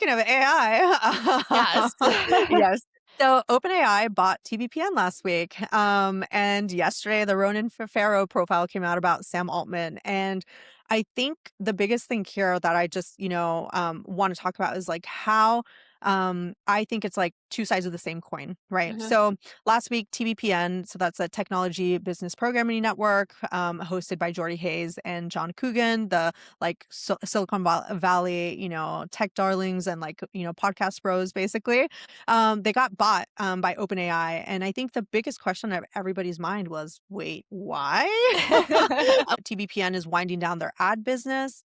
speaking of AI, Yes. yes. So OpenAI bought TBPN last week. And yesterday the Ronan Farrow profile came out about Sam Altman. And I think the biggest thing here that I just, want to talk about is like how I think it's like two sides of the same coin, right? Mhm. So last week, TBPN, so that's a technology business programming network, hosted by Jordy Hayes and John Coogan, the like Silicon Valley, tech darlings and like, podcast bros, basically. They got bought by OpenAI. And I think the biggest question of everybody's mind was, wait, why? TBPN is winding down their ad business.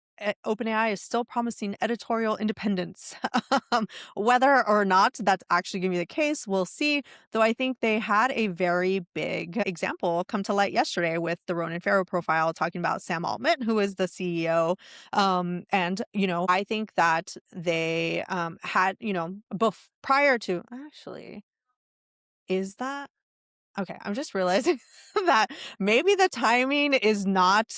OpenAI is still promising editorial independence. Whether or not that's actually going to be the case, we'll see. Though I think they had a very big example come to light yesterday with the Ronan Farrow profile talking about Sam Altman, who is the CEO. And, I think that they had, prior to actually, is that? Okay, I'm just realizing that maybe the timing is not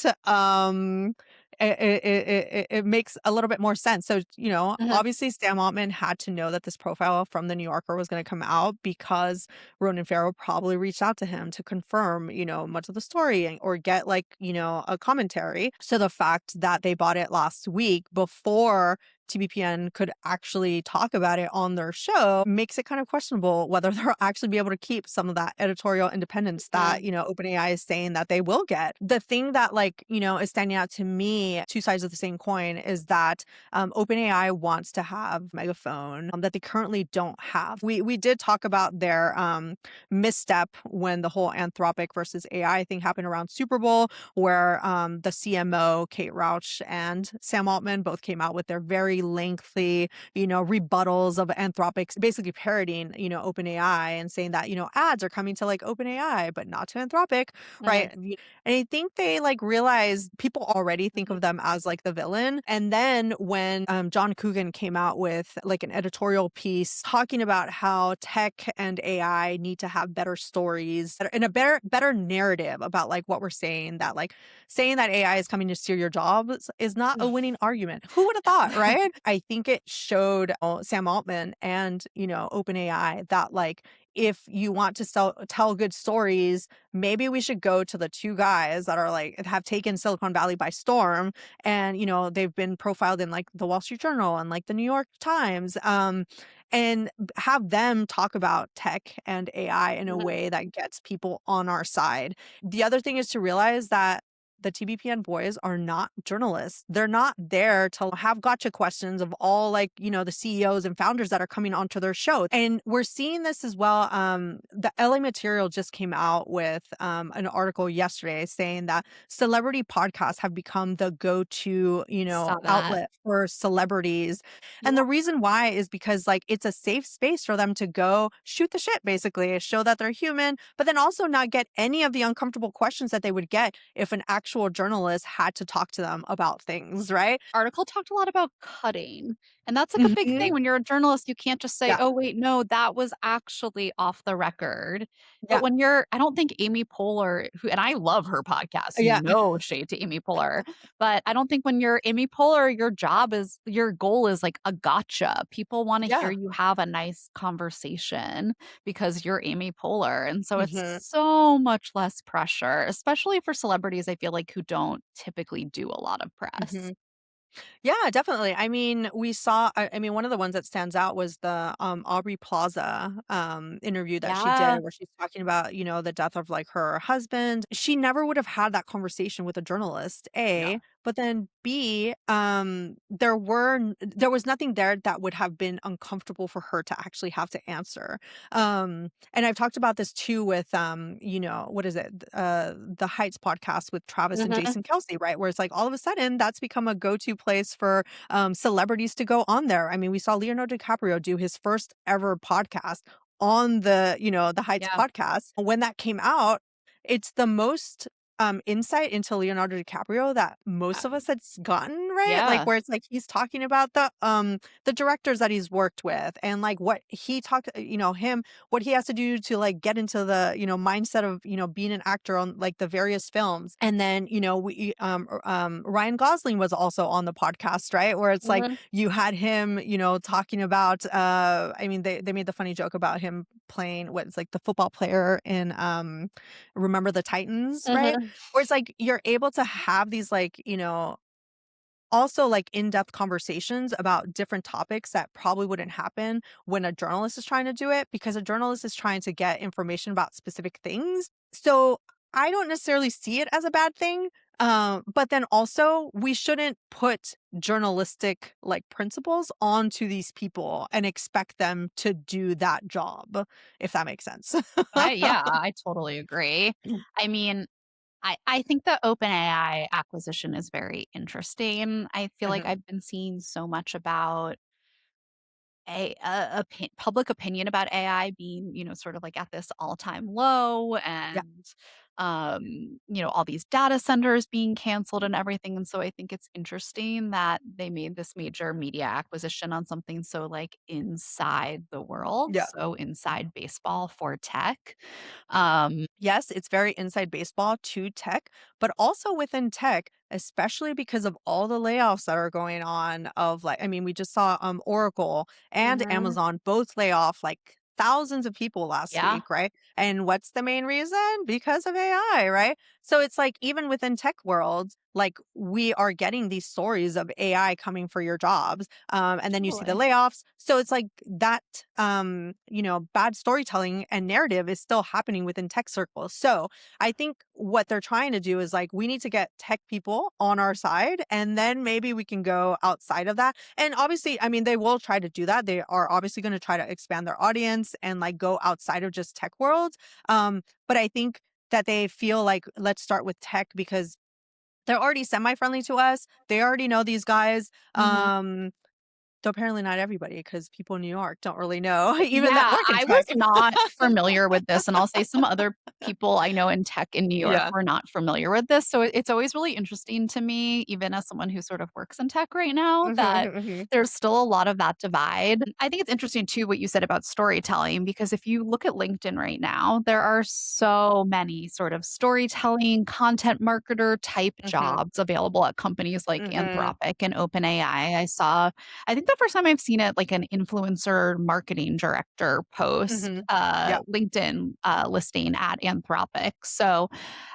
it makes a little bit more sense. So, Mhm. obviously Sam Altman had to know that this profile from the New Yorker was going to come out because Ronan Farrow probably reached out to him to confirm, much of the story or get like, a commentary. So the fact that they bought it last week before TBPN could actually talk about it on their show makes it kind of questionable whether they'll actually be able to keep some of that editorial independence that, Mhm. OpenAI is saying that they will get. The thing that like, is standing out to me, two sides of the same coin, is that OpenAI wants to have megaphone that they currently don't have. We did talk about their misstep when the whole Anthropic versus AI thing happened around Super Bowl, where the CMO, Kate Rauch, and Sam Altman both came out with their very lengthy, rebuttals of Anthropic's basically parroting, OpenAI and saying that, ads are coming to like OpenAI, but not to Anthropic, right? Mhm. And I think they like realize people already think Mhm. of them as like the villain. And then when John Coogan came out with like an editorial piece talking about how tech and AI need to have better stories and a better narrative about like what we're saying, that like saying that AI is coming to steal your jobs is not a winning argument. Who would have thought, right? I think it showed Sam Altman and, OpenAI that like if you want to tell good stories, maybe we should go to the two guys that are like have taken Silicon Valley by storm, and they've been profiled in like the Wall Street Journal and like the New York Times, and have them talk about tech and AI in a Mhm. way that gets people on our side. The other thing is to realize that the TBPN boys are not journalists. They're not there to have gotcha questions of all like, the CEOs and founders that are coming onto their show. And we're seeing this as well. The LA Material just came out with an article yesterday saying that celebrity podcasts have become the go-to, Saw that. outlet for celebrities. Yeah. And the reason why is because like it's a safe space for them to go shoot the shit, basically, show that they're human, but then also not get any of the uncomfortable questions that they would get if an actual journalist had to talk to them about things, right? Article talked a lot about cutting, and that's like a big thing. Mhm. When you're a journalist, you can't just say, Yeah. "Oh, wait, no, that was actually off the record." But Yeah. when you're I don't think Amy Poehler, who and I love her podcast, Yeah. no shade to Amy Poehler, but I don't think when you're Amy Poehler, your goal is like a gotcha. People wanna hear Yeah. you have a nice conversation because you're Amy Poehler, and so it's Mhm. so much less pressure, especially for celebrities, I feel like, who don't typically do a lot of press. Mhm. Yeah, definitely. I mean, we saw I mean, one of the ones that stands out was the Aubrey Plaza interview that she did Yeah. where she's talking about, the death of like her husband. She never would have had that conversation with a journalist, No. A, but then B, there was nothing there that would have been uncomfortable for her to actually have to answer. And I've talked about this too with what is it? The Heights podcast with Travis and Mhm. Jason Kelsey, right? Where it's like all of a sudden that's become a go-to place for celebrities to go on there. I mean, we saw Leonardo DiCaprio do his first ever podcast on the Heights Yeah. podcast. When that came out, it's the most insight into Leonardo DiCaprio that most of us had gotten, right? Like Yeah. where it's like he's talking about the directors that he's worked with and like what he talked, him, what he has to do to like get into the, mindset of, being an actor on like the various films. And then, Ryan Gosling was also on the podcast, right? Where it's like Mhm, you had him, talking about I mean they made the funny joke about him playing what's like the football player in Remember the Titans, right? mhm. Where it's like you're able to have these like, also like in-depth conversations about different topics that probably wouldn't happen when a journalist is trying to do it because a journalist is trying to get information about specific things. So I don't necessarily see it as a bad thing. But then also we shouldn't put journalistic like principles onto these people and expect them to do that job, if that makes sense. I totally agree. I mean, I think the OpenAI acquisition is very interesting. I feel like Mhm. I've been seeing so much about public opinion about AI being, sort of like at this all-time low Yeah. and all these data centers being canceled and everything. And so I think it's interesting that they made this major media acquisition on something so like inside the world, Yeah. so inside baseball for tech. Um, Yes, it's very inside baseball to tech, but also within tech, especially because of all the layoffs that are going on of like I mean, we just saw Oracle and Mhm. Amazon both lay off like thousands of people last Yeah, week, right? And what's the main reason? Because of AI, right? So it's like even within tech worlds, like we are getting these stories of AI coming for your jobs. And then you see the totally. layoffs. So it's like that bad storytelling and narrative is still happening within tech circles. So I think what they're trying to do is like we need to get tech people on our side and then maybe we can go outside of that. And obviously, I mean, they will try to do that. They are obviously going to try to expand their audience and like go outside of just tech world. But I think that they feel like let's start with tech because they're already semi-friendly to us. They already know these guys. Mhm. Though apparently not everybody, because people in New York don't really know even that Yeah, work in I was tech. not familiar with this, and I'll say some other people I know in tech in New York Yeah. were not familiar with this, so it's always really interesting to me, even as someone who sort of works in tech right now, Mhm, that mhm, mhm. there's still a lot of that divide. I think it's interesting too what you said about storytelling, because if you look at LinkedIn right now, there are so many sort of storytelling, content marketer type Mhm, jobs available at companies like mhm, Anthropic and OpenAI. I think the first time I've seen it, like an influencer marketing director post, mhm. Yeah. LinkedIn listing at Anthropic. So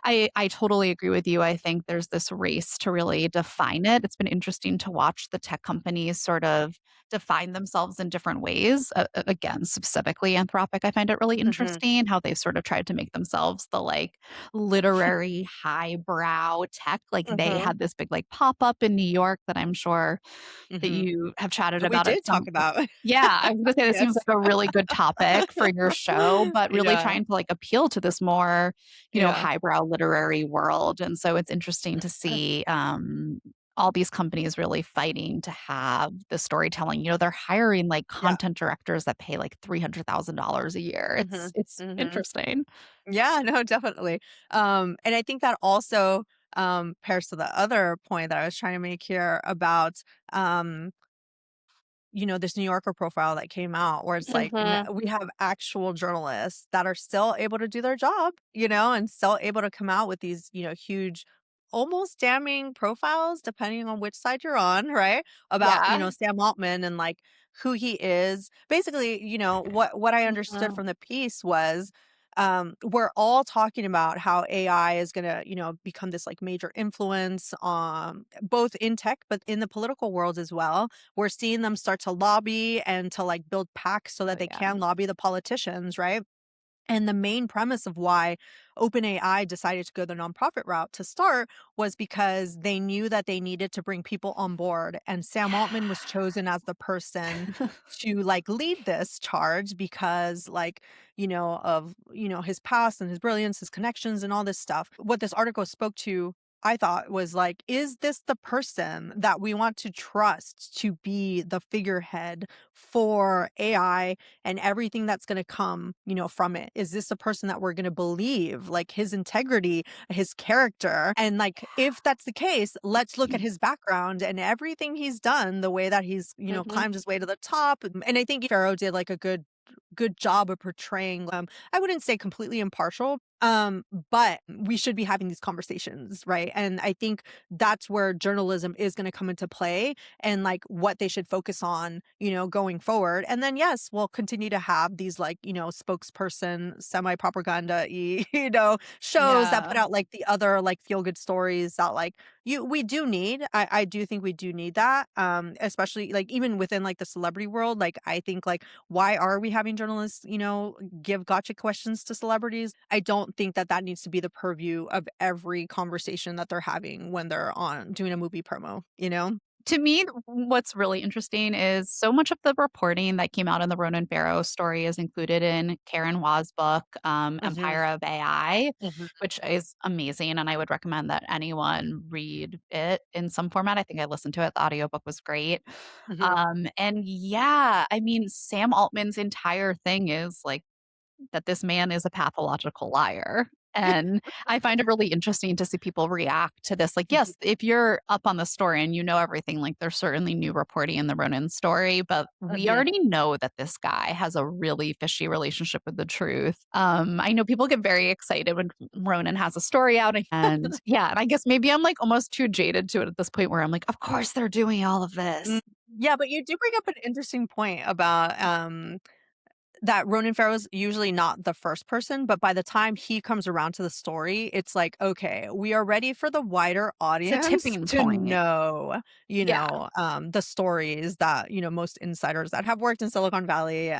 I totally agree with you. I think there's this race to really define it. It's been interesting to watch the tech companies sort of define themselves in different ways. Again, specifically Anthropic, I find it really Mhm. interesting how they've sort of tried to make themselves the like literary highbrow tech. Like they Mhm, had this big like pop up in New York that I'm sure that mhm. you have chatted That we about at did talk some about. yeah, I was gonna say this seems Yes. like a really good topic for your show, but really Yeah. trying to, like, appeal to this more, Yeah. highbrow literary world, and so it's interesting to see, all these companies really fighting to have the storytelling. They're hiring, like, Yeah. content directors that pay, like, $300,000 a year. It's Mhm, it's mhm. interesting. Yeah, no, definitely. And I think that also, pairs to the other point that I was trying to make here about, um this New Yorker profile that came out where it's like Mhm. we have actual journalists that are still able to do their job, and still able to come out with these, huge, almost damning profiles, depending on which side you're on, right? About, Yeah. Sam Altman and like who he is. Basically, what I understood Mhm. from the piece was we're all talking about how AI is going to, become this like major influence both in tech, but in the political world as well. We're seeing them start to lobby and to like build packs so Oh, that they yeah. can lobby the politicians, right? And the main premise of why OpenAI decided to go the nonprofit route to start was because they knew that they needed to bring people on board. And Sam Altman was chosen as the person Yeah. to like lead this charge because like, of, his past and his brilliance, his connections and all this stuff. What this article spoke to I thought was like, is this the person that we want to trust to be the figurehead for AI and everything that's going to come, from it? Is this the person that we're going to believe, like his integrity, his character? And like, if that's the case, let's look at his background and everything he's done, the way that he's, Mhm. climbed his way to the top. And I think Farrow did like a good job of portraying, I wouldn't say completely impartial, but we should be having these conversations, right? And I think that's where journalism is going to come into play, and like what they should focus on, going forward. And then yes, we'll continue to have these like, spokesperson semi propaganda shows that Yeah. put out like the other like feel good stories that like we do need. I do think we do need that, especially like even within like the celebrity world. Like I think like, why are we having journalists, give gotcha questions to celebrities? I don't think that that needs to be the purview of every conversation that they're having when they're on doing a movie promo, you know? To me, what's really interesting is so much of the reporting that came out in the Ronan Farrow story is included in Karen Wa's book, Mhm, Empire of AI, mhm, which is amazing. And I would recommend that anyone read it in some format. I think I listened to it. The audiobook was great. mhm. And yeah, I mean, Sam Altman's entire thing is like, that this man is a pathological liar. And I find it really interesting to see people react to this. Like, Mhm, yes, if you're up on the story and you know everything, like there's certainly new reporting in the Ronan story, but we mhm. already know that this guy has a really fishy relationship with the truth. I know people get very excited when Ronan has a story out. And yeah, and I guess maybe I'm like almost too jaded to it at this point where I'm like, of course they're doing all of Mm, this. yeah, but you do bring up an interesting point about, that Ronan Farrow's usually not the first person, but by the time he comes around to the story, it's like, okay, we are ready for the wider It's a audience tipping to point. know, Yeah, the stories that, most insiders that have worked in Silicon Valley,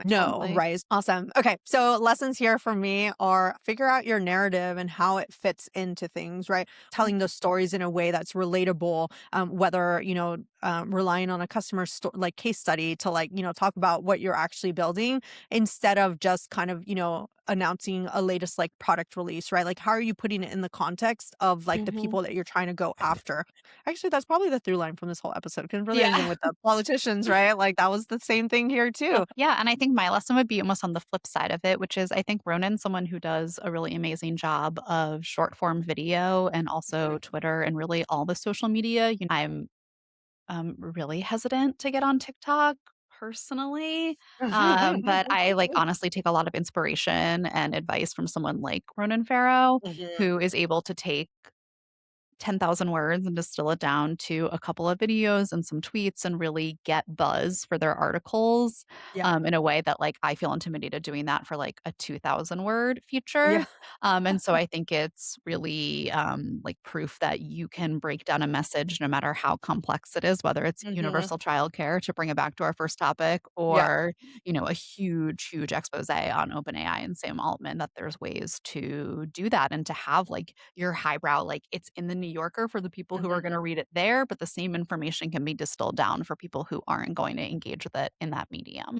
know, totally. right? Awesome. Okay. So lessons here for me are figure out your narrative and how it fits into things, right? Telling those stories in a way that's relatable, whether, relying on a customer like case study to like, talk about what you're actually building instead of just kind of, announcing a latest like product release, right? Like how are you putting it in the context of like the Mhm. people that you're trying to go after? Actually, that's probably the through line from this whole episode. Because really Yeah. anything with the politicians, right? Like that was the same thing here too. Yeah, and I think my lesson would be almost on the flip side of it, which is I think Ronan's someone who does a really amazing job of short form video and also Twitter and really all the social media. I'm really hesitant to get on TikTok personally, but I like honestly take a lot of inspiration and advice from someone like Ronan Farrow, Mhm. who is able to take 10,000 words and distill it down to a couple of videos and some tweets and really get buzz for their articles, Yeah. in a way that, like, I feel intimidated doing that for, like, a 2,000 word feature. Yeah. And so I think it's really, like, proof that you can break down a message no matter how complex it is, whether it's Mhm. universal childcare, to bring it back to our first topic, Yeah. or, a huge, huge expose on OpenAI and Sam Altman, that there's ways to do that and to have, like, your highbrow, like, it's in the New Yorker for the people who are Mhm. gonna read it there, but the same information can be distilled down for people who aren't going to engage with it in that medium.